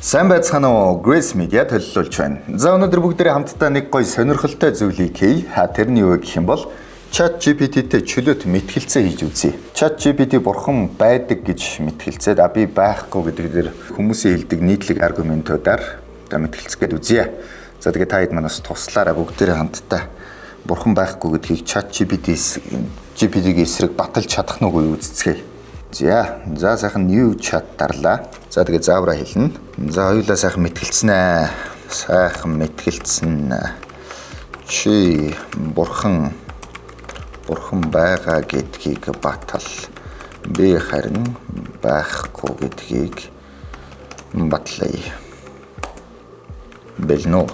Сайн байцгаана уу? Grace Media төлөвлөж байна. За өнөөдөр бүгдээрээ хамтдаа нэг гоё сонирхолтой зүйлийг хий. Тэрний юу гэх юм бол ChatGPT-тэй чөлөөт мэтгэлцээ хийж үзье. ChatGPT бурхан байдаг гэж мэтгэлцээд би байхгүй гэдэг дээр хүмүүсийн хэлдэг нийтлэг аргументуудаар мэтгэлцгээд үзье. За тэгээд та хэд манаас туслаараа бүгдээрээ хамтдаа бурхан байхгүй гэдгийг ChatGPT-гийн эсрэг баталж чадах нь үгүй үзцгээе. За сайхан new chat дарлаа. За тэгээ заавраа хэлнэ. За хоёулаа сайхан мэтгэлцэнэ. Сайхан мэтгэлцэн. Чи бурхан байгаа гэдгийг батал. Би харин байхгүй гэдгийг батлая. Бэлнэ.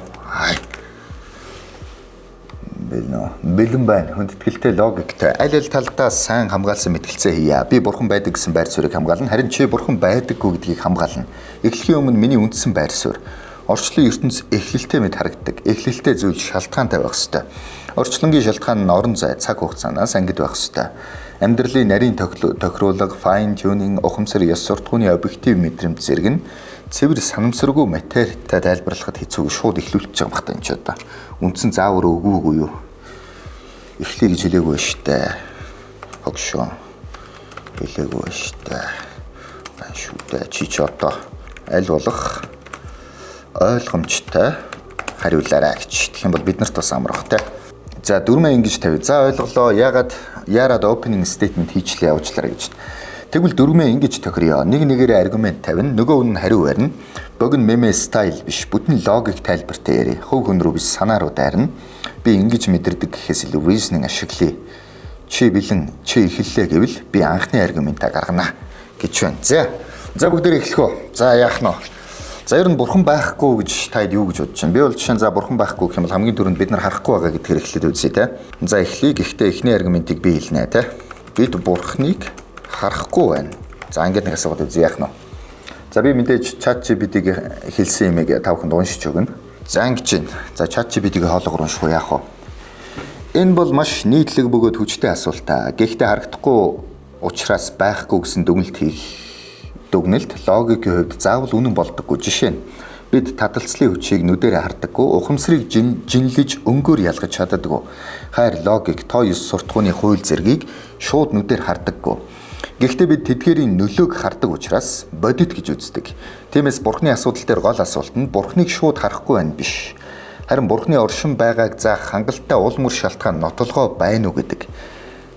Бэлэн байна. Хүндэтгэлтэй логиктэй аль талдаа сайн хамгаалсан мэтгэлцээ хийе. Би бурхан байдаг гэсэн байр суурийг хамгаална. Харин чи бурхан байдаггүй гэдгийг хамгаална. Эхлэхийн өмнө миний үндсэн байр суурь. Орчлон ертөнц эхлэлтэй мэд харагддаг. Эхлэлтэй зүйл шалтгаантай байх ёстой. Орчлонгийн шалтгаан нь орон зай, цаг хугацаанаас ангид байх ёстой. Амьдралын нарийн тохируулга, fine tuning, ухамсар, ёс суртахууны объектив мэдрэмж зэрэг нь цэвэр санамсаргүй материалтай тайлбарлахад хэцүү шууд эхлүүлж байгаа юм байна энэ ч одоо. Үндсэн заавар өгөөгүй юу? Эхлэе гэж хэлээгүй штэ. Хогшоо. Хэлээгүй штэ. Шүтэ чи одоо аль болох ойлгомжтой хариулаарай гэж. Тэгэх юм бол бид нарт бас амархтай. За дөрмөө ингэж тавь. За ойлголоо. Яарад opening statement хийчлээ явуулчлаа гэж. Тэгвэл дөрмөө ингэж тохироё. Нэг нэгээрээ аргумент тавина, нөгөө нь хариу барина. Богино меме стайл биш, бүтэн логик тайлбартай ярив. Хөв хүн рүү биш санаа руу дайрна. Би ингэж мэдэрдэг гэхээс илүү reasoning ашиглая. Чи бэлэн, чи эхэллээ гэвэл би анхны аргументаа гаргана гэж байна. За бүгдээр эхлэх үү. За яах нь вэ? За ер нь бурхан байхгүй гэж та юу гэж бодож байна? Би бол жишээ нь бурхан байхгүй гэх юм бол хамгийн түрүүнд бид нар харахгүй байгаа гэдгээр эхлээд үзье те. За эхлэе. Гэхдээ эхний аргументыг би хэлнэ те. Бид бурханыг харахгүй байна. За ингээд нэг асуулт үзье яах нь вэ? За би мэдээж ChatGPT-г хэлсэн юмыг та бүхэнд уншиж өгнө. За ингэж байна. За ChatGPT-г хоолгоор унших уу яах вэ? Энэ бол маш нийтлэг бөгөөд хүчтэй асуулт та. Гэхдээ харагдахгүй учраас байхгүй гэсэн дүгнэлт логикийн хувьд заавал үнэн болдоггүй. Жишээ нь бид таталцлын хүчийг нүдэрээ хардаггүй, ухамсарыг жинлэж өнгөөр ялгаж чаддаггүй. Хайр логик, тоо ёс суртахууны хууль зэргийг шууд нүдээр хардаггүй. Гэхдээ бид тэдгээрийн нөлөөг хардаг учраас бодит гэж үздэг. Тиймээс бурхны асуудал дээр гол асуулт нь бурхныг шууд харахгүй байна биш. Харин бурхны оршин байгааг заах хангалттай уул мөр шалтгаан нотолгоо байна уу гэдэг.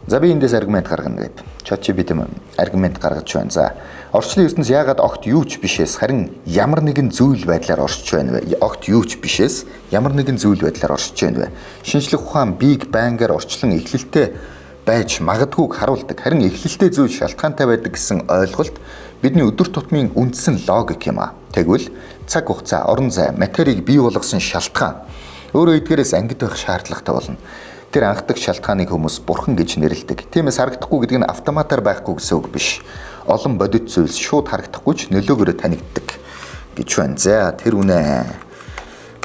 За би эндээс аргумент гаргана гэдэг. ChatGPT аргумент гаргаж байна. За орчлон ертөнц яагаад огт юу ч бишээс харин ямар нэгэн зүйл байдлаар оршиж байна вэ? Огт юу ч бишээс ямар нэгэн зүйл байдлаар оршиж байна вэ? Шинжлэх ухаан Big Bang-аар орчлон эхлэлтэй байж магадгүйг харуулдаг. Харин эхлэлтэй зүйл шалтгаантай байдаг гэсэн ойлголт бидний өдөр тутмын үндсэн логик юм а. Тэгвэл цаг хугацаа, орон зай, материйг бий болгосон шалтгаан өөрөө эдгээрээс ангид байх шаардлагатай болно. Тэр анхдаг шалтгааныг хүмүүс бурхан гэж нэрлэдэг. Тиймээс харагдахгүй гэдэг нь автоматар байхгүй гэсэн үг биш. Олон бодит зүйлс шууд харагдахгүй ч нөлөөгөөрөө танигддаг гэж байна. За тэр үнэ.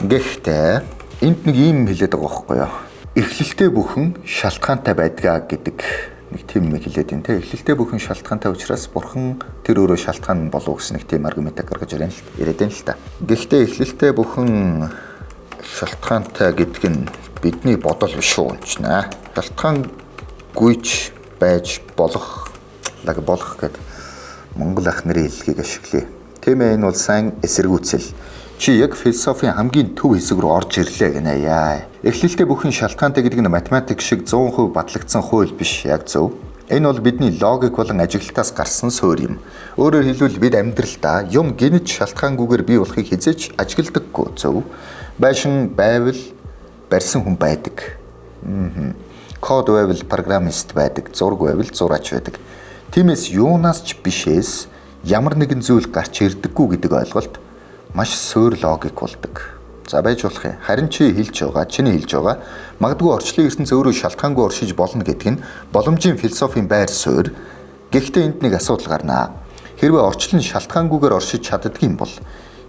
Гэхдээ энд нэг юм хэлээд байгаа байхгүй юу? Эхлэлтэй бүхэн шалтгаантай байдгаа гэдэг нэг тийм нэг хэлээд байна те. Эхлэлтэй бүхэн шалтгаантай учраас бурхан тэр өөрөө шалтгаан болов гэсэн нэг тийм аргумент гаргаж яриад байна л та. Гэхдээ эхлэлтэй бүхэн шалтгаантай гэдэг нь бидний бодол биш үү унчнаа. Шалтгаангүйч байж болох гэдэг Монгол ах нарын хэллэгийг ашиглая. Тийм ээ энэ бол сайн эсэргүүцэл. Чи яг философийн хамгийн төв хэсэг рүү орж ирлээ гинэ яа. Эхлэлтэй бүхэн шалтгаантай гэдэг нь математик шиг 100% батлагдсан хууль биш яг зөв. Энэ бол бидний логик болон ажиглалтаас гарсан суурь юм. Өөрөөр хэлбэл бид амьдралдаа юм гинэж шалтгаангүйгээр бий болохыг хизээч ажигладаггүй зөв. Байшин байвал барьсан хүн байдаг. Код байвал программист байдаг, зураг байвал зураач байдаг. Тиймээс юунаас ч бишээс ямар нэгэн зүйл гарч ирдэггүй гэдэг ойлголт маш суур логик болдог. За байж болох юм. Харин чиний хэлж байгаа магадгүй орчлон ертөнц өөрөө шалтгаангүй оршиж болно гэдэг нь боломжийн философийн байр суурь. Гэхдээ энд нэг асуудал гарнаа. Хэрвээ орчлон шалтгаангүйгээр оршиж чаддаг юм бол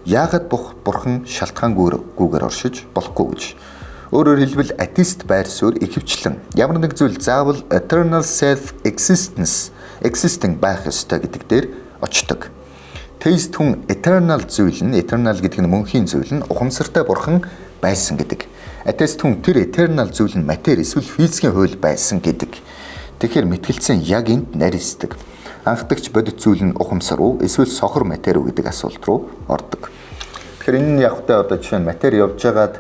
яагаад бурхан шалтгаангүйгээр оршиж болохгүй гэж. Өөрөөр хэлбэл атеист байр суурь ихэвчлэн ямар нэг зүйл заавал eternal self existing байх ёстой гэдэг дээр очдог. Теист хүн eternal зүйл нь eternal гэдэг нь мөнхийн зүйл нь ухамсартай бурхан байсан гэдэг. Атеист хүн тэр eternal зүйл нь матери эсвэл физикийн хууль байсан гэдэг. Тэгэхээр мэтгэлцэн яг энд нарийсдаг. Анхдагч бодит зүйл нь ухамсар уу эсвэл сохор матери уу гэдэг асуулт руу ордог. Тэгэхээр энэ нь яг та одоо жишээ нь матери явж байгаад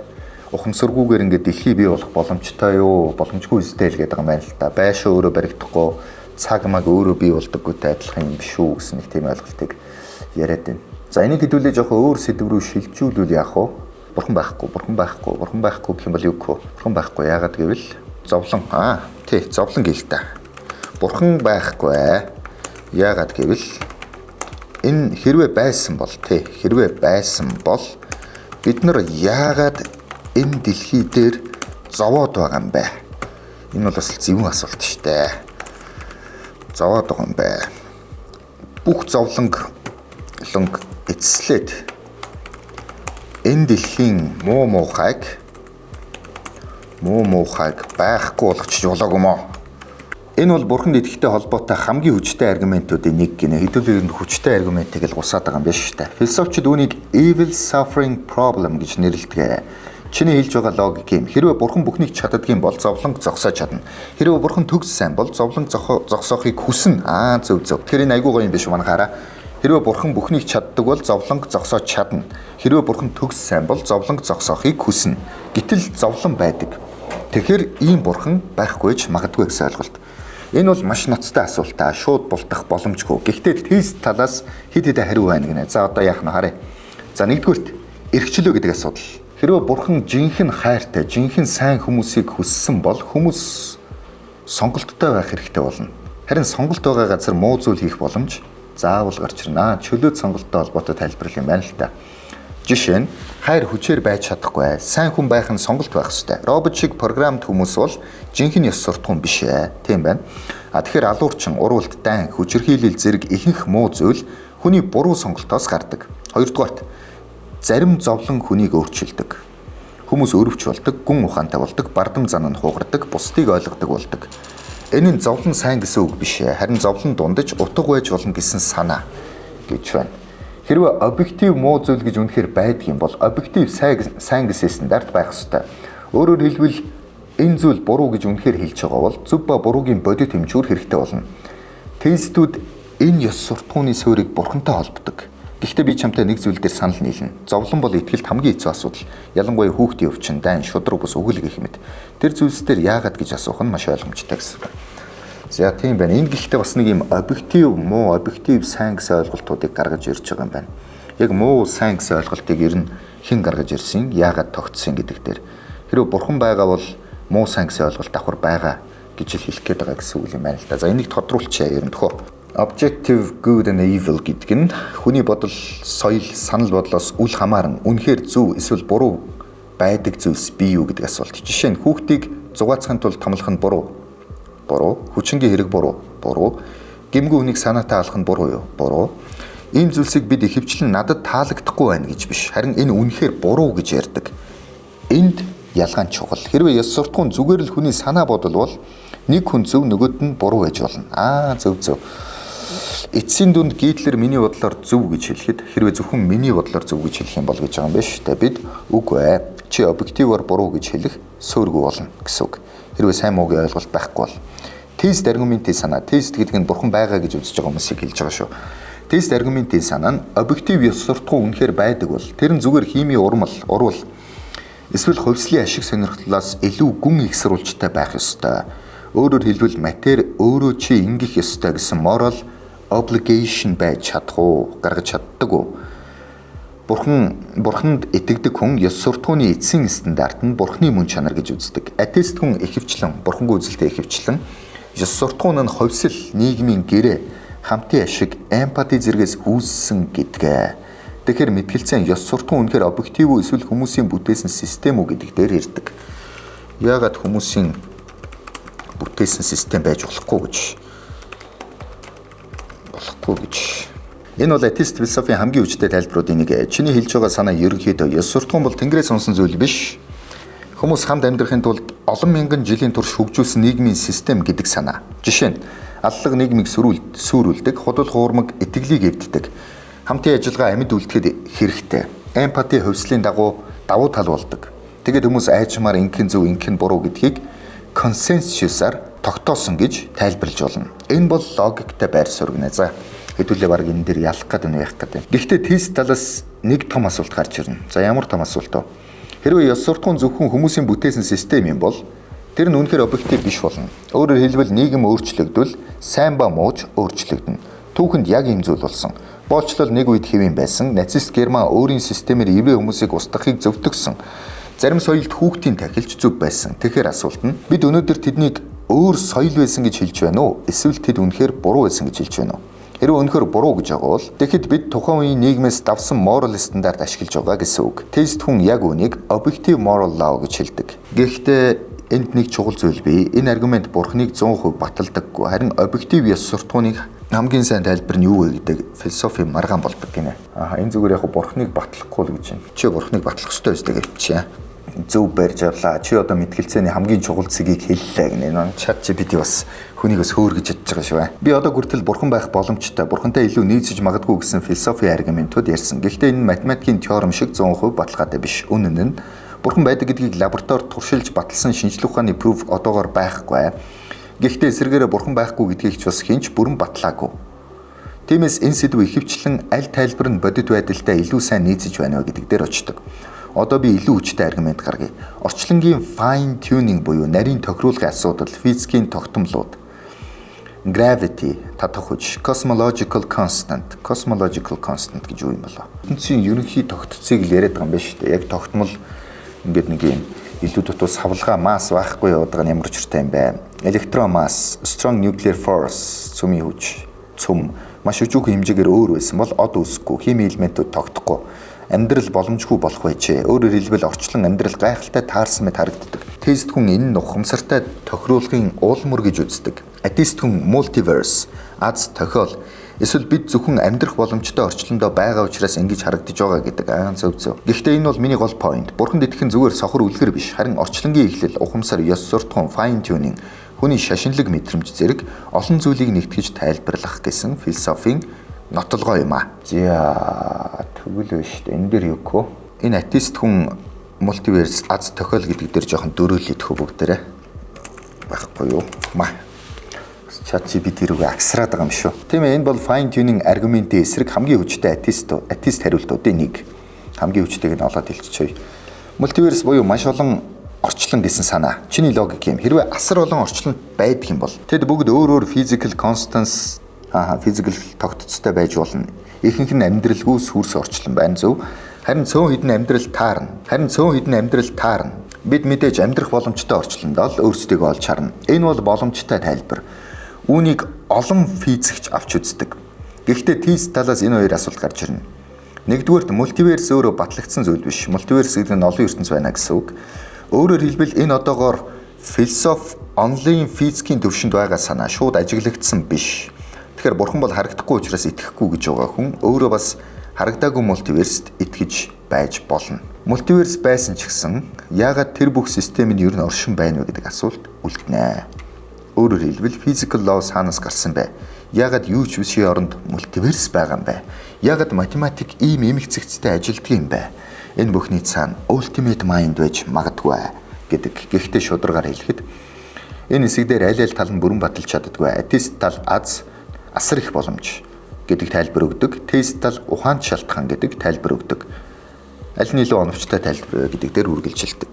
ухамсаргүйгээр ингээд дэлхий бий болох боломжтой юу, боломжгүй үстэй л гэдэг юм байна л да. Байшаа өөрөө баригдахгүй, цаг маг өөрөө бий болдоггүйтэй адилхан юм биш үү гэсэн нэг тийм ойлголтыг яриад байна. За энийг хэдүүлээ жоохон өөр сэдв рүү шилжүүлвэл яах вэ? Бурхан байхгүй гэх юм бол юу гэх вэ? Бурхан байхгүй яагаад гэвэл зовлон. Зовлон гээл та. Бурхан байхгүй. Яагаад гэвэл энэ хэрвээ байсан бол бид нар яагаад энэ дэлхий дээр зовоод байгаа юм бэ? Энэ бол бас зөвхөн асуулт шүү дээ. Зовоод байгаа юм бэ? Бүх зовлонг эцслээд энэ дэлхийн муу муухайг байхгүй болгочих жолоогүй мó. Энэ бол бурханд идэхтэй холбоотой хамгийн хүчтэй аргументуудын нэг гинэ. Хэдүүлээ хүчтэй аргументыг л гусаад байгаа юм биш үү? Философчид үүнийг evil suffering problem гэж нэрлэдэг. Чиний хэлж байгаа логик юм. Хэрвээ бурхан бүхнийг чаддгийн бол зовлонг зогсоож чадна. Хэрвээ бурхан төгс сайн бол зовлонг зогсоохыг хүснэ. Зөв. Тэгэхээр энэ айгүй гоё юм биш үү манахаараа. Хэрвээ бурхан бүхнийг чаддаг бол зовлонг зогсоож чадна. Хэрвээ бурхан төгс сайн бол зовлонг зогсоохыг хүснэ. Гэтэл зовлон байдаг. Тэгэхээр ийм бурхан байхгүй ч магадгүй гэсэн ойлголт. Энэ бол маш ноцтой асуулт та. Шууд бултах боломжгүй. Гэхдээ тест талаас хэд хэдэн хариу байна гинэ. За одоо яах нь харъя. За нэгдүгürt эрхчлөө гэдэг асуудал. Хэрвээ бурхан жинхэнэ хайртай, жинхэнэ сайн хүмүүсийг хүссэн бол хүмүүс сонголттой байх хэрэгтэй болно. Харин сонголт байгаа газар муу зүйл хийх боломж заавал гарч ирнэ. Чөлөөт сонголттой холбоотой тайлбар юм байна л та. Жишээ нь хайр хүчээр байж чадахгүй. Сайн хүн байх нь сонголт байх ёстой. Робот шиг програмд хүмүүс бол жинхэнэ ёс суртахуун биш ээ. Тийм байна. Тэгэхээр алуурчин, уралт, дайн, хүчирхийлэл зэрэг ихэнх муу зүйл хүний буруу сонголтоос гардаг. Хоёрдугаарт зарим зовлон хүнийг өөрчилдөг. Хүмүүс өрөвч болдог, гүн ухаантай болдог, бардам зан нь хуугардаг, бусдыг ойлгодог болдог. Энэ нь зовлон сайн гэсэн үг биш ээ. Харин зовлон дундаж утга байж болно гэсэн санаа гэж байна. Хэрвээ объектив муу зүйл гэж үнэхээр байдаг юм бол объектив сайн гэсэн стандарт байх ёстой. Өөрөөр хэлбэл энэ зүйл буруу гэж үнэхээр хэлж байгаа бол зөв ба буруугийн бодит хэмжүүр хэрэгтэй болно. Теистүүд энэ ёс суртахууны суурийг бурхантай холбодог. Гэхдээ би чамтай нэг зүйл дээр санал нийлнэ. Зовлон бол итгэлт хамгийн хэцүү асуудал. Ялангуяа хүүхдийн өвчин, дайн, шудраг бус өгүүлэг гэх мэт. Тэр зүйлс дээр яагаад гэж асуух нь маш ойлгомжтой гэсэн. За тийм байна. Энэ гэхдээ бас нэг юм объектив муу, объектив сайн гэсэн ойлголтуудыг гаргаж ирж байгаа юм байна. Яг муу, сайн гэсэн ойлголтыг ер нь хэн гаргаж ирсэн, яагаад тогтсон гэдэг дээр. Хэрвээ бурхан байгаа бол муу, сайн гэсэн ойлголт давхар байгаа гэж л хэлэх гээд байгаа гэсэн үг юм байна л да. За энийг тодруулчихъя ер нь төхөө. Objective good and evil гэдэг нь хүний бодол, соёл, санал бодлоос үл хамааран үнэхээр зөв эсвэл буруу байдаг зүйлс бий юу гэдэг асуулт. Жишээ нь хүүхдийг зугаацахын тулд томлох нь буруу. Хүчингийн хэрэг буруу. Гэмгүй хүнийг санаатай алах нь буруу юу? Буруу. Ийм зүйлсийг бид ихэвчлэн надад таалагдахгүй байна гэж биш. Харин энэ үнэхээр буруу гэж ярьдаг. Энд ялгаан чухал. Хэрвээ ёс суртахуун зүгээр л хүний санаа бодол бол нэг хүн зөв, нөгөөд нь буруу байж болно. Зөв. Эцсийн дүнд Гитлер миний бодлоор зөв гэж хэлэхэд хэрвээ зөвхөн миний бодлоор зөв гэж хэлэх юм бол гэж байгаа юм биш үү? Бид үгүй ээ. Чи объективаар буруу гэж хэлэх сөөргүй болно гэсэн үг. Хэрвээ сайн муугийн ойлголт байхгүй бол тест аргументын санаа, тест гэдэг нь бурхан байгаа гэж үзэж байгаа хүмүүсийг хэлж байгаа шүү. Тест аргументын санаа нь объектив ёс суртахуун үнэхээр байдаг бол тэр нь зүгээр химийн урвал эсвэл хувьслын ашиг сонирхлоос илүү гүн ихсруулжтай байх ёстой. Өөрөөр хэлбэл матери өөрөө чи ингэх ёстой гэсэн moral obligation байж чадах уу, гаргаж чаддаг уу? Бурханд итгэдэг хүн ёс суртахууны эцсийн стандарт нь бурхны мөн чанар гэж үздэг. Атеист хүн ихэвчлэн бурхангүй үзэлтэй ихэвчлэн ёс суртахуун нь хувьсэл, нийгмийн гэрээ, хамтын ашиг, эмпати зэрэгс үүссэн гэдгээ. Тэгэхээр мэтгэлцэн ёс суртахуун үнэхээр объектив үү эсвэл хүмүүсийн бүтээсэн систем үү гэдэг дээр ирдэг. Яагаад хүмүүсийн бүтээсэн систем байж болохгүй гэж. Энэ бол атеист философийн хамгийн хүчтэй тайлбаруудын нэг. Чиний хэлж байгаа санаа ерөнхийдөө ёс суртахуун бол Тэнгэрээс унсан зүйл биш. Хүмүүс хамт амьдрахын тулд олон мянган жилийн турш хөгжүүлсэн нийгмийн систем гэдэг санаа. Жишээ нь аллах нийгмийг сүрүүлдэг, худал хуурмаг итгэлийг эвддэг. Хамтын ажиллагаа амьд үлдэхэд хэрэгтэй. Эмпати хувьслын давуу тал болдог. Тэгээд хүмүүс айчмаар ингэн зөв ингэн буруу гэдгийг консенсусаар тогтоосон гэж тайлбарлаж болно. Энэ бол логиктэй байр суурь. За хэдүүлээ баг энэ дээр ялах гэдэг нь яах гэдэг. Гэхдээ тест талаас нэг том асуулт гарч ирнэ. За ямар том асуулт вэ? Хэрвээ ёс суртахуун зөвхөн хүмүүсийн бүтээсэн систем юм бол тэр нь үнэхээр объектив биш болно. Өөрөөр хэлбэл нийгэм өөрчлөгдвөл сайн ба мууч өөрчлөгдөнө. Түүхэнд яг ийм зүйл болсон. Боолчлол нэг үед хэвэн байсан. Нацист Герман өөрийн системээр еврей хүмүүсийг устгахыг зөвтгсөн. Зарим соёлд хүүхдийн тахилч зөв байсан. Тэгэхээр асуулт нь бид өнөөдөр тэднийг өөр соёл байсан гэж хэлж байна уу? Эсвэл тэд үнэхээр буруу байсан гэж хэлж байна уу? Хэрвээ үнэхээр буруу гэж байгаа бол тэгэхэд бид тухайн үеийн нийгмээс давсан moral стандарт ашиглаж байгаа гэсэн үг. Тест хүн яг үнийг objective moral law гэж хэлдэг. Гэхдээ энд нэг чухал зүйл бий. Энэ аргумент бурхныг 100% баталдаггүй. Харин объектив ёс суртахууныг хамгийн сайн тайлбар нь юу вэ гэдэг философи маргаан болдог гинэ. Энэ зүгээр яг бурхныг батлахгүй л гэж байна. Чи бурхныг батлах ёстой өстэй гэж чи. Зөв барьж авлаа. Чи одоо мэтгэлцээний хамгийн чухал цэгийг хэллээ гинэ. Энэ чат GPT бас хүнийг бас хөөргөж чадж байгаа шүү. Би одоо хүртэл бурхан байх боломжтой, бурхантай илүү нийцэж магадгүй гэсэн философи аргументууд ярьсан. Гэхдээ энэ математикийн теорем шиг 100% баталгаатай биш. Үнэн нь бурхан байдаг гэдгийг лабораторид туршилж баталсан шинжлэх ухааны proof одоогоор байхгүй. Гэхдээ эсвэргээрээ бурхан байхгүй гэдгийг ч бас хинч бүрэн батлаагүй. Тиймээс энэ сэдв ихэвчлэн аль тайлбар нь бодит байдалтай илүү сайн нийцэж байна вэ гэдэг дээр очдог. Одоо би илүү хүчтэй аргумент гаргая. Орчлонгийн fine tuning буюу нарийн тохируулгын асуудал, физикийн тогтмолууд, gravity, татах хүч, cosmological constant гэж юу юм болоо? Эндсийн ерөнхий тогтцыг л яриад байгаа юм байна шүү дээ. Яг тогтмол ингээд нэг юм илүү дутуу савлгаа масс байхгүй яваад байгаа нь ямар учиртай юм бэ? Electron mass, strong nuclear force, цөмийн хүч, цөм маш өчүүхэн хэмжээгээр өөр байсан бол од үүсэхгүй, хими элементүүд тогтохгүй. Амьдрал боломжгүй болох байжээ. Өөрөөр хэлбэл орчлон амьдрал гайхалтай таарсан мэт харагддаг. Тест хүн энэ ухамсартай тохируулгын уулмөр гэж үздэг. Атеист хүн multiverse, аз тохиол. Эсвэл бид зөвхөн амьдрах боломжтой орчлондоо байгаа учраас ингэж харагдаж байгаа гэдэг. Зөв. Гэхдээ энэ бол миний гол point. Бурханд итгэх нь зүгээр сохор үлгэр биш. Харин орчлонгийн эхлэл, ухамсар, ёс суртахуун, fine tuning, хүний шашинлаг мэдрэмж зэрэг олон зүйлийг нэгтгэж тайлбарлах гэсэн философийн нотолгоо юм аа. За тэгвэл биш үү? Энэ дээр юу гэх вэ? Энэ атеист хүн мультиверс аз тохиол гэдэг дээр жоохон дөрөөлөд хөө бүгдээрээ. Байхгүй юу? Чат GPT рүү агсраад байгаа юм шүү. Тийм ээ, энэ бол fine tuning аргументын эсрэг хамгийн хүчтэй атеист хариултуудын нэг. Хамгийн хүчтэйг нь олоод хэлчихье. Мультиверс буюу маш олон орчлон гэсэн санаа. Чиний логик юм. Хэрвээ асар олон орчлон байдаг юм бол тэд бүгд өөр physical constants физикл тогтцтой байж болно. Ихэнх нь амьдралгүй сүрс орчлон байна зөв. Харин цөөн хэдэн амьдрал таарна. Бид мэдээж амьдрах боломжтой орчлондоо л өөрсдийгөө олж харна. Энэ бол боломжтой тайлбар. Үүнийг олон физикч авч үздэг. Гэхдээ тест талаас энэ хоёр асуулт гарч ирнэ. Нэгдүгээрт мультиверс өөрөө батлагдсан зүйл биш. Мультиверс гэдэг нь олон ертөнц байна гэсэн үг. Өөрөөр хэлбэл энэ одоогоор философи онлайн физикийн төвшөнд байгаа санаа шууд ажиглагдсан биш. Тэгэхээр бурхан бол харагдахгүй учраас итгэхгүй гэж байгаа хүн өөрөө бас харагдаагүй мультиверст итгэж байж болно. Мультиверс байсан ч гэсэн яагаад тэр бүх систем нь ер нь оршин байна вэ гэдэг асуулт үлдэнэ. Өөрөөр хэлбэл physical law хаанаас гарсан бэ? Яагаад юу ч бишийн оронд мультиверс байгаа юм бэ? Яагаад математик ийм эмгцэгцтэй ажилддаг юм бэ? Энэ бүхний цаана ultimate mind байж магадгүй гэдэг. Гэхдээ шударгаар хэлэхэд энэ хэсэг дээр аль аль тал нь бүрэн баталж чаддаггүй. Атеист тал асар их боломж гэдэг тайлбар өгдөг. Тест тал ухаанд шалтгаан гэдэг тайлбар өгдөг. Аль нь илүү оновчтой тайлбар вэ гэдэг дээр үргэлжилдэг.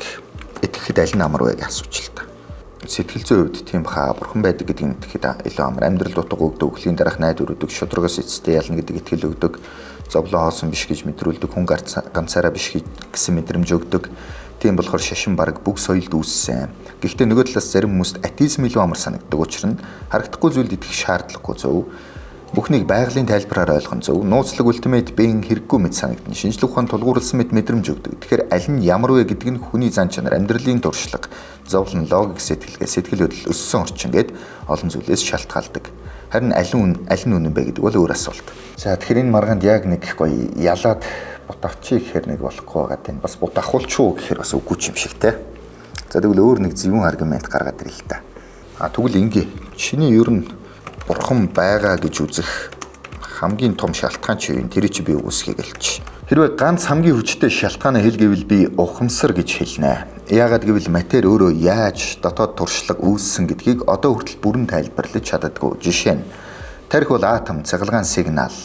Итгэхэд аль нь амар вэ гэж асуучлаа. Сэтгэл зүйн хувьд тийм хаа бурхан байдаг гэдгийг итгэхэд илүү амар. Амьдрал дутуу өгдөг, өхлийн дараах найд өрөдөг, шударгаас эцэстээ ялна гэдэг итгэл өгдөг. Зовлон хоосон биш гэж мэдрүүлдэг, хүн ганцаараа биш гэсэн мэдрэмж өгдөг. Тийм болохоор шашин бараг бүх соёлд үүссэн. Гэхдээ нөгөө талаас зарим хүмүүст атеизм илүү амар санагддаг учраас харагдахгүй зүйлд итгэх шаардлагагүй зөв. Бүхнийг байгалийн тайлбараар ойлгон зөв. Нууцлаг ультимейт бэйн хэрэггүй мэт санагдана. Шинжлэх ухаан тулгуурласан мэт мэдрэмж өгдөг. Тэгэхээр аль нь ямар вэ гэдэг нь хүний зан чанар, амьдралын туршлага, зовлон, логик, сэтгэл хөдлөл өссөн орчин гээд олон зүйлээс шалтгаалдаг. Харин аль нь үнэн бэ гэдэг бол өөр асуулт. За тэгэхээр энэ маргаанд яг нэг гоё ялаад бутагчи гэхээр нэг болохгүй байгаа тийм. Бас бутахуулчуу гэхээр бас үгүй юм шиг те. За тэгвэл өөр нэг зөвүүн аргумент гаргаад ирэл та. Тэгвэл ингээ чиний ер нь бурхан байгаа гэж үзэх хамгийн том шалтгаан чи юу? Тэр чи би үгүйсхийг хэлчих. Хэрвээ ганц хамгийн хүчтэй шалтгаанаа хэл гэвэл би ухамсар гэж хэлнэ. Яагаад гэвэл матер өөрөө яаж дотоод туршлага үүссэн гэдгийг одоо хүртэл бүрэн тайлбарлаж чаддаггүй. Жишээ нь тархи бол атом, цахилгаан сигнал,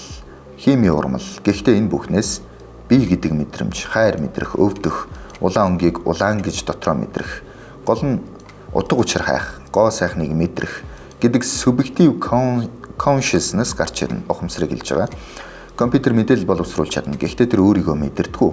хими урмал. Гэхдээ энэ бүхнээс бие гэдэг мэдрэмж, хайр мэдрэх, өвдөх, улаан өнгийг улаан гэж дотроо мэдрэх, гол нь утга учир хайх, гоо сайхныг мэдрэх гэдэг subjective consciousness гарч ирнэ. Ухамсарыг хэлж байгаа. Компьютер мэдээлэл боловсруулж чадна. Гэхдээ тэр өөрийгөө мэдэрдэггүй.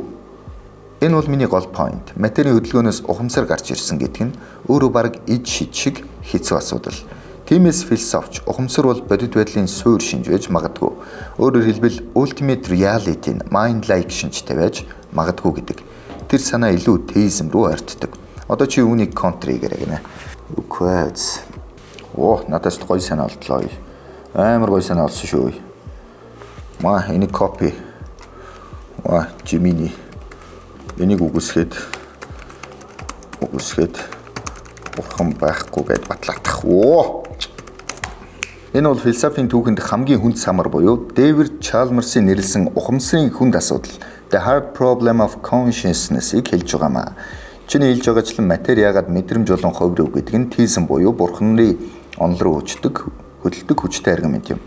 Энэ бол миний гол point. Материйн хөдөлгөөнөөс ухамсар гарч ирсэн гэдэг нь өөрөө баг ид шид шиг хэцүү асуудал. Тиймээс философч ухамсар бол бодит байдлын суурь шинж байж магадгүй. Өөрөөр хэлбэл ultimate reality нь mind-like шинжтэй байж магадгүй гэдэг. Тэр санаа илүү теизм рүү ойртдог. Одоо чи үүнийг контригэр гэнэ. Үгүй. Надаас гоё санаа олдлоо. Амар гоё санаа олсон шүү. Энийг копи. Жимини. Энийг үгүйсгээд бурхан байхгүй гэд батлаадах. Энэ бол философийн түүхэнд хамгийн хүнд самар буюу Дэвид Чалмерсын нэрлсэн ухамсарын хүнд асуудал, the hard problem of consciousness-ийг хэлж байгаамаа. Чиний хэлж байгаачлан матери яагаад мэдрэмж болон ховров гэдэг нь теизм буюу бурханы онол руу хөдөлдөг хүчтэй аргумент юм.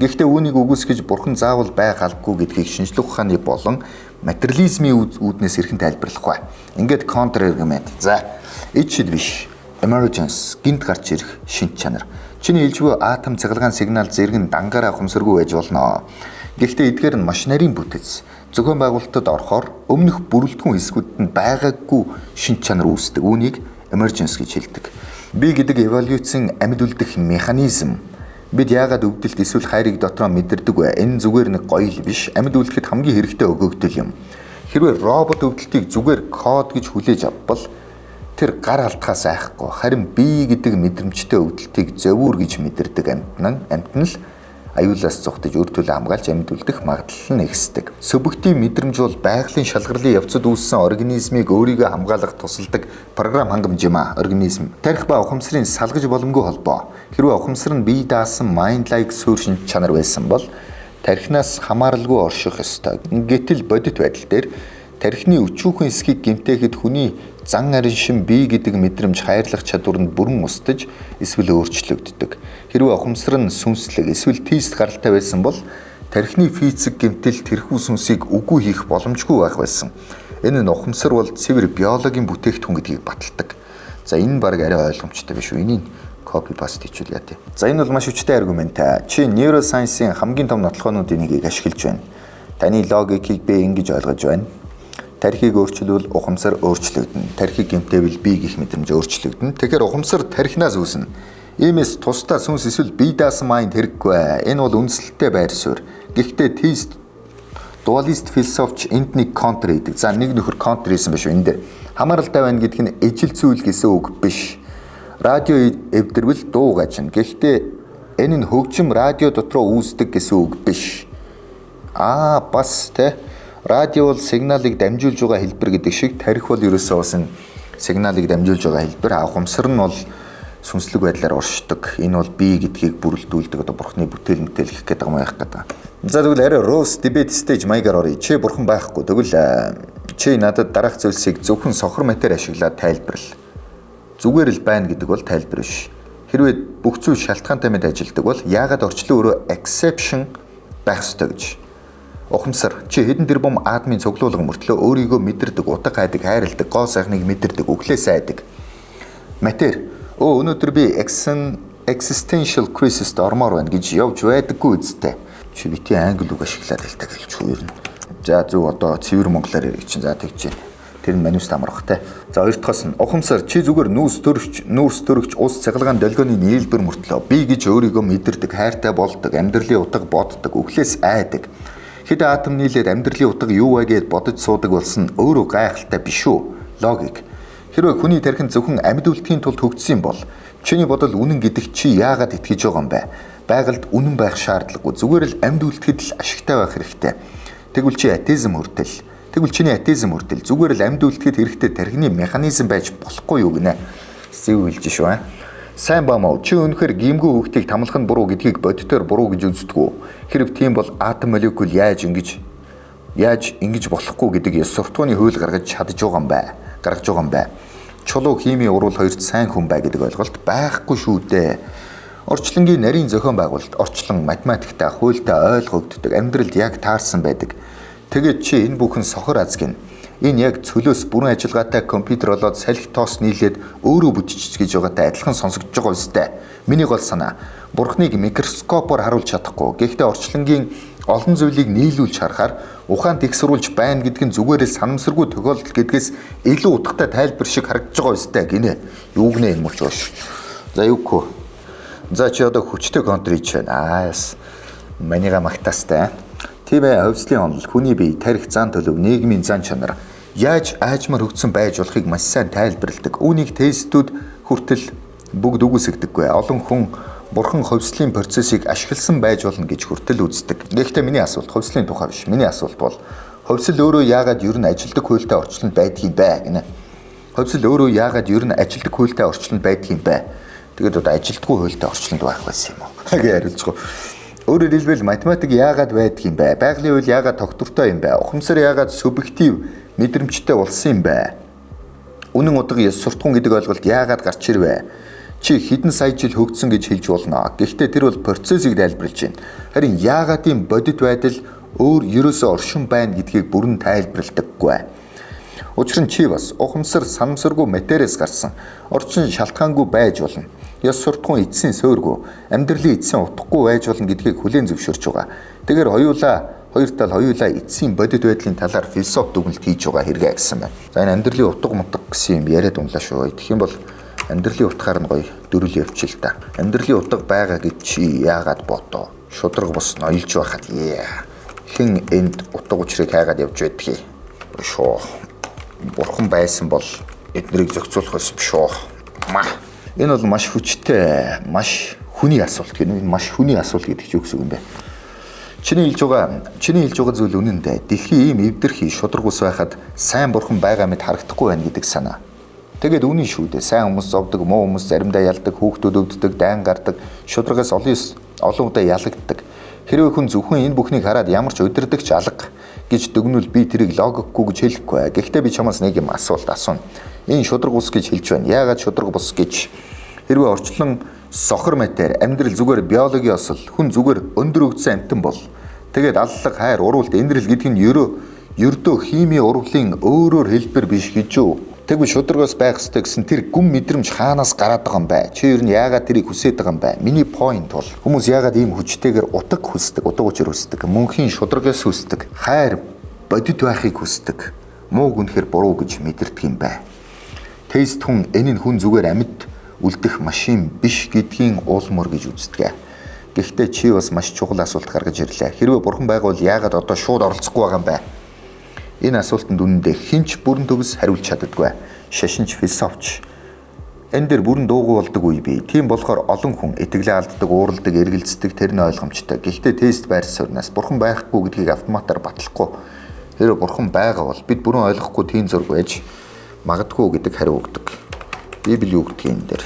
Гэхдээ үүнийг үгүйсгэж бурхан заавал байгалгүй гэдгийг шинжлэх ухааны болон материализмын үүднээс хэрхэн тайлбарлах вэ? Ингээд контр аргумент. За, ичид биш. Emergence, гинт гарч ирэх шинж чанар. Чиний хэлж буй атом, цахилгаан сигнал зэрэг нь дангаараа ухамсаргүй байж болно. Гэхдээ эдгээр нь маш нарийн бүтэц. Зохион байгуулалтад орохоор өмнөх бүрэлдэхүүн хэсгүүд нь байгаагүй шинж чанар үүсдэг. Үүнийг emergence гэж хэлдэг. Би гэдэг эволюцийн амьд үлдэх механизм. Бид яагаад өвдөлт эсвэл хайрыг дотроо мэдэрдэг вэ? Энэ зүгээр нэг гоё л биш. Амьд үлдэхэд хамгийн хэрэгтэй өгөгдөл юм. Хэрвээ робот өвдөлтийг зүгээр код гэж хүлээж авбал тэр гар алдахаас айхгүй. Харин би гэдэг мэдрэмжтэй өвдөлтийг зөвүүр гэж мэдэрдэг амьтан л аюулаас зугтаж өр төлөө хамгаалж амьд үлдэх магадлал нь ихсдэг. Субъектив мэдрэмж бол байгалийн шалгарлын явцад үүссэн организмыг өөрийгөө хамгаалах тусалдаг програм хангамж юм а. Организм тархи ба ухамсарын салгаж боломгүй холбоо. Хэрвээ ухамсар нь бие даасан mind-like суурь шинж чанар байсан бол тархинаас хамааралгүй орших ёстой. Гэтэл бодит байдал дээр тархины өчүүхэн эсхийг гэмтээхэд хүний зан арин шин бие гэдэг мэдрэмж хайрлах чадвар нь бүрэн устдаж эсвэл өөрчлөгддөг. Хэрвээ ухамсар нь сүнслэг эсвэл тест гаралтай байсан бол тархины физик гэмтэл тэрхүү сүнсийг үгүй хийх боломжгүй байх байсан. Энэ нь ухамсар бол цэвэр биологийн бүтээгдэхүүн гэдгийг баталдаг. За энэ баг арай ойлгомжтой биш үү? Энийг copy paste хийчихвэл яа тий. За энэ бол маш хүчтэй аргумент. Чи neuroscience-ийн хамгийн том нотлохоонуудын нэгийг ашиглаж байна. Таны логикийг би ингэж ойлгож байна. Тархийг өөрчлөвөл ухамсар өөрчлөгдөнө. Тархийг гэмтээвэл бие гих мэдрэмж өөрчлөгдөнө. Тэгэхээр ухамсар тархинаас үүснэ. Иймээс тусдаа сүнс эсвэл бие даасан майнд хэрэггүй. Энэ бол үндэслэлтэй байр суурь. Гэхдээ теист дуалист философч энд нэг контр хийдэг. За нэг нөхөр контр хийсэн биш үү энэ дээр. Хамааралтай байна гэдг нь ижил зүйл гэсэн үг биш. Радио эвдэрвэл дуу гажна. Гэхдээ энэ нь хөгжим радио дотроо үүсдэг гэсэн үг биш. Бас те. Радио бол сигналыг дамжуулж байгаа хэлбэр гэдэг шиг тархи бол ерөөсөө бас энэ сигналыг дамжуулж байгаа хэлбэр. Ухамсар нь бол сүнслэг байдлаар оршдог. Энэ бол бие гэдгийг бүрэлдүүлдэг одоо бурхны бүтээл мэтэл гэх гэдэг юм яах гэдэг. За тэгвэл арай roast debate stage маягаар оръё. Чи бурхан байхгүй. Тэгвэл чи надад дараах зүйлсийг зөвхөн сохор матер ашиглаад тайлбарлал. Зүгээр л байна гэдэг бол тайлбар биш. Хэрвээ бүх зүйл шалтгаантай мэд ажилдаг бол яагаад орчлон өөрөө exception байх ёстой гэж. Ухамсар чи хэдэн тэрбум атомын цуглуулга мөртлөө өөрийгөө мэдэрдэг, утга хайдаг, хайрладаг, гоо сайхныг мэдэрдэг, өглөөс айдаг. Матер өнөөдөр би existential crisis-д ормоор байна гэж явж байдаггүй үсттэй. Чи бити англи үг ашиглаад хэлдэг хэлчихгүй юу? За зөв одоо цэвэр монголоор ярих чинь за тэгж байна. Тэр нь манус амрахтай. За хоёр дахьаас нь ухамсар чи зүгээр нүүрс төрөгч ус цахилгаан долгионы нийлбэр мөртлөө би гэж өөрийгөө мэдэрдэг, хайртай болдог, амьдралын утга боддог, өглөөс айдаг. Хэд атом нийлээд амьдралын утга юу вэ гэж бодож суудаг болсон өөрөө гайхалтай биш үү? Логик. Хэрвээ хүний тархин зөвхөн амьд үлдэхийн тулд хөгжсөн бол чиний бодол үнэн гэдэг чи яагаад итгэж байгаа юм бэ? Байгальд үнэн байх шаардлагагүй. Зүгээр л амьд үлдэхэд л ашигтай байх хэрэгтэй. Тэгвэл чи атеизм хүртэл. Тэгвэл чиний атеизм хүртэл зүгээр л амьд үлдэхэд хэрэгтэй тархины механизм байж болохгүй юу гинэ? Зөв хэлж шүү. Сайн ба мó чи өнөхөр гимгүү хүүхдийг тамлах нь буруу гэдгийг бодитоор буруу гэж үздэг үү? Хэрэг тийм бол атом молекул яаж ингэж болохгүй гэдэг ёс суртахууны хууль гаргаж байгаа юм бэ? Чулуу химийн урвал хоёрт сайн хүн бай гэдэг ойлголт байхгүй шүү дээ. Орчлонгийн нарийн зохион байгуулалт орчлон математиктай хуультай ойлгогддог, амьдралд яг таарсан байдаг. Тэгээд чи энэ бүхэн сохор азгийн энэ яг цөлөөс бүрэн ажиллагаатай компьютер болоод салхи тоос нийлээд өөрөө бүтчих гэж байгаатай адилхан сонсогдож байгаа үстэй. Миний гол санаа бурхныг микроскопоор харуулж чадахгүй. Гэхдээ орчлонгийн олон зүйлийг нийлүүлж харахаар ухаанд их сурвалж байна гэдэг нь зүгээрээ санамсаргүй тохиолдол гэдгээс илүү утгатай тайлбар шиг харагдаж байгаа үстэй гинэ. Юу гэнэ энэ мулч баш. За юуко. За чи одоо хүчтэй контрич байна. Манига магтаастай. Тийм ээ, хөвслийн онол, хүний бие, тарих, зан төлөв, нийгмийн зан чанар яаж аажмаар хөгжсөн байж болохыг маш сайн тайлбарладаг. Үүнийг тестүүд хүртэл бүгд үгүйсгдэггүй. Олон хүн бурхан хөвслийн процессыг ашигласан байж болно гэж хүртэл үздэг. Гэхдээ миний асуулт хөвслийн тухай биш. Миний асуулт бол хөвсөл өөрөө яагаад ер нь ажилтдаг хуультай орчлонд байдгийг бэ гинэ. Хөвсөл өөрөө яагаад ер нь ажилтдаг хуультай орчлонд байдгийг бэ? Тэгээд одоо ажилтгүй хуультай орчлонд байх байсан юм уу? гэж хариулж байгаа. Өөрөөр хэлбэл математик яагаад байдаг юм бэ? Байгалийн үйл яагаад тогтвортой юм бэ? Ухамсар яагаад субъектив мэдрэмжтэй болсон юм бэ? Үнэн утга ёс суртахуун гэдэг ойлголт яагаад гарч ирвэ? Чи хэдэн сая жил хөгжсөн гэж хэлж болно. Гэхдээ тэр бол процессыг тайлбарлаж байна. Харин яагаад ийм бодит байдал өөр ерөөсөө оршин байна гэдгийг бүрэн тайлбарладаггүй. Учир нь чи бас ухамсар санамсаргүй материас гарсан. Орчин шалтгаангүй байж болно. Ёс суртахуун эцсийн сөөргөө амьдралын эцсийн утгагүй байж болно гэдгийг хүлээн зөвшөөрч байгаа. Тэгэхээр хоёр тал хоёулаа эцсийн бодит байдлын талаар философи дүгнэлт хийж байгаа хэрэгэ гэсэн байна. За энэ амьдралын утга мутга гэсэн юм яриад унлаа шүү. Тэгэх юм бол амьдралын утгаар нь гоё дөрүл явчих л да. Амьдралын утга байгаа гэж чи яагаад бодоо? Шудраг бос ноёлж байхад хэн энд утга учрыг хайгаад явж байдгийг шоо. Бурхан байсан бол эднэрийг зохицуулах байсан шүү. Энэ бол маш хүчтэй, маш хүний асуулт гэнэ. Маш хүний асуулт гэдэг чинь юу гэсэн юм бэ? Чиний хэлж байгаа зүйл үнэн дээ. Дэлхийн ийм эвдэрхий шудраг ус байхад сайн бурхан байгаа мэт харагдахгүй байна гэдэг санаа. Тэгээд үнэн шүү дээ. Сайн хүмүүс зовдөг, муу хүмүүс заримдаа ялдаг, хүүхдүүд өвддөг, дайн гардаг, шудрагаас олон удаа ялагддаг. Хэрвээ хүн зөвхөн энэ бүхнийг хараад ямар ч удирдагч алга гэж дүгнвэл би тэрийг логикгүй гэж хэлэхгүй. Гэхдээ би чамаас нэг юм асуулт асууна. Энэ шудраг ус гэж хэлж байна. Яагаад шудраг бус гэж? Хэрвээ орчлон сохор матери, амьдрал зүгээр биологийн осол, хүн зүгээр өндөр өгдсөн амьтан бол тэгээд аллах, хайр, уралт, эндрэл гэдэг нь ердөө химийн урвалын өөрөөр хэлбэр биш гэж юу? Тэгвэл шудрагаас байх ёстой гэсэн тэр гүн мэдрэмж хаанаас гараад байгаа юм бэ? Чи ер нь яагаад тэрийг хүсээд байгаа юм бэ? Миний point бол хүмүүс яагаад ийм хүчтэйгээр утга хүсдэг, утга учир хүсдэг, мөнхийн шудрагаас хүсдэг, хайр, бодит байхыг хүсдэг, муу гүнхээр буруу гэж мэдэрдэг юм бэ? Тест хүн энэ нь хүн зүгээр амьд үлдэх машин биш гэдгийн уулмөр гэж үздэг. Гэхдээ чи бас маш чухал асуулт гаргаж ирлээ. Хэрвээ бурхан байгаа бол яагаад одоо шууд оролцохгүй байгаа юм бэ? Энэ асуултанд үнэндээ хинч бүрэн төгс хариулж чаддаггүй. Шашинч, философч. Энэ дээр бүрэн дуугүй болдог үе бий. Тийм болохоор олон хүн итгэлээ алддаг, уурладаг, эргэлздэг, тэр нь ойлгомжтой. Гэхдээ тест байр суурнаас бурхан байхгүй гэдгийг автоматар батлахгүй. Хэрвээ бурхан байгаа бол бид бүрэн ойлгохгүй тийм зург байж магадгүй гэдэг хариу өгдөг. Библи юу гэдгийг энэ дээр.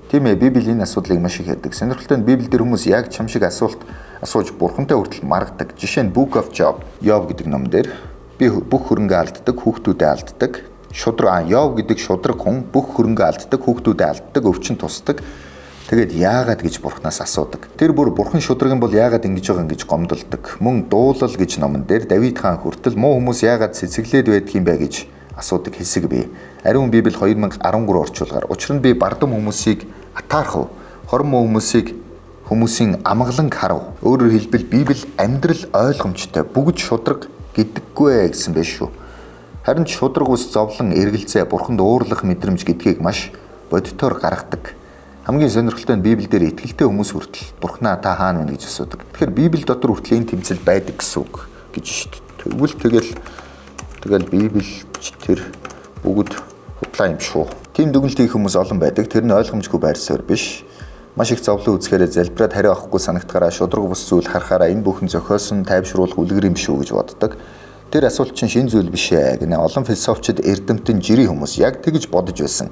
Тийм ээ, Библи энэ асуудлыг маш их ярьдаг. Сонирхолтой нь Библиэлд хүмүүс яг чам шиг асуулт асууж бурхантай хүртэл маргадаг. Жишээ нь Book of Job гэдэг ном дээр би бүх хөрөнгө алддаг, хүүхдүүдээ алддаг. Йов гэдэг шудраг хүн бүх хөрөнгө алддаг, хүүхдүүдээ алддаг, өвчин тусдаг. Тэгээд яагаад гэж бурхнаас асуудаг. Тэр бүр бурхан шудраг юм бол яагаад ингэж байгаа юм гэж гомдолдог. Мөн Дуулал гэж номон дээр Давид хаан хүртэл муу хүмүүс яагаад цэцэглээд байдаг юм бэ гэж асуудаг хэсэг бий. Ариун Библи 2013 орчуулгаар. Учир нь би бардам хүмүүсийг атаархав. Хорон муу хүмүүсийн амгаланг харав. Өөрөөр хэлбэл Библи амьдрал ойлгомжтой. Бүгд шудраг гэдэггүй гэсэн байх шүү. Харин ч шудраг ус зовлон эргэлзээ бурханд уурлах мэдрэмж гэдгийг маш бодитоор гаргадаг. Хамгийн сонирхолтой нь Библиэлд итгэлтэй хүмүүс хүртэл бурхнаа та хаана вэ гэж асуудаг. Тэгэхээр Библи дотор хүртэл энэ тэмцэл байдаг гэсэн үг гэж шүү дээ. Тэгэл Библич тэр бүгд хутлаа юм шүү. Тим дүгнэлт хийх хүмүүс олон байдаг. Тэр нь ойлгомжгүй байр суурь биш. Маш их зовлон үзэхээрээ залбираад хариу авахгүй санагдахаараа шудраг бус зүйл харахаараа энэ бүхэн зохиосон тайвшруулах үлгэр юм шүү гэж боддог. Тэр асуулт чинь шинэ зүйл биш ээ гэнэ. Олон философчид эрдэмтэн жирийн хүмүүс яг тэгж бодож байсан.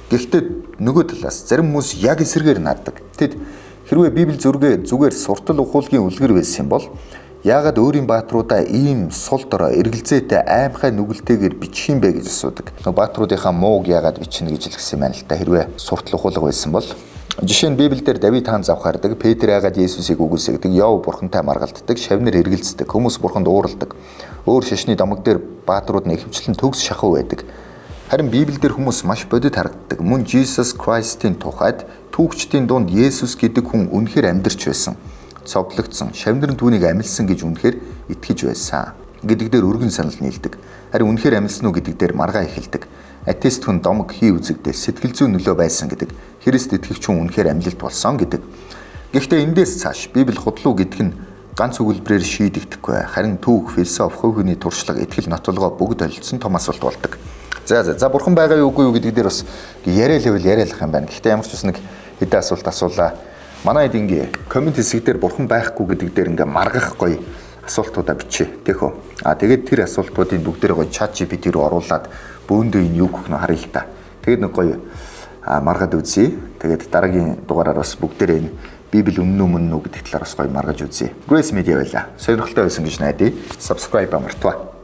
Гэхдээ нөгөө талаас зарим хүмүүс яг эсрэгээр нааддаг. Тэд хэрвээ Библи зүгээр суртал ухуулгын үлгэр байсан бол яагаад өөрийн баатруудаа ийм сул дорой эргэлзээтэй аимхай нүгэлтэйгээр бичих юм бэ гэж асуудаг. Баатруудынхаа мууг яагаад бичнэ гэж хэлсэн юм байна л та. Хэрвээ суртал ухуулга байсан бол жишээ нь Библиэлд Давид хаан завхаардаг, Петр яагаад Есүсийг үгүйсгдэг, Йов бурхантай маргалддаг, Шавнар эргэлздэг, хүмүүс бурханд уурладаг. Өөр шашны домог дээр баатрууд нь ихэвчлэн төгс шахуу байдаг. Харин Библиэлд хүмүүс маш бодит харагддаг. Мөн Jesus Christ-ийн тухайд түүхчдийн дунд Есүс гэдэг хүн үнэхээр амьдарч байсан, цовдлогдсон, Шавнар нь түүнийг амилсан гэж үнэхээр итгэж байсан гэдэг дээр өргөн санал нийлдэг. Харин үнэхээр амилсан уу гэдэг дээр маргаа эхэлдэг. Атеист хүн домог хий үзэгдэл сэтгэл зүйн нөлөө байсан гэдэг. Христ итгэгч хүн үнэхээр амлилт болсон гэдэг. Гэхдээ эндээс цааш Библи худлуу гэдэг нь ганц өгүүлбэрээр шийдэгдэхгүй. Харин түүх, философи, хувь хүний туршлага, итгэл нотолгоо бүгд олдсон том асуулт болдог. За бурхан байгаа юу үгүй юу гэдэг дээр бас яриалах юм байна. Гэхдээ ямар ч бас нэг хэдэн асуулт асуулаа. Манай хэд ингээ коммент хэсэг дээр бурхан байхгүй гэдэг дээр ингээ маргах гоё асуултуудаа бичээ. Тэхөө. Тэгээд тэр асуултуудын бүгдээрээ гоё ChatGPT рүү оруулаад бөөндөө энэ юу гэх нэ харъя л та. Тэгээд нэг гоё маргаад үзье. Тэгээд дараагийн дугаараар бас бүгдээрээ энэ Библи өмнө үү гэдэг талаар бас гоё маргаж үзье. Grace Media байла. Сонирхолтой байсан гэж найдаа. Subscribe мартваа.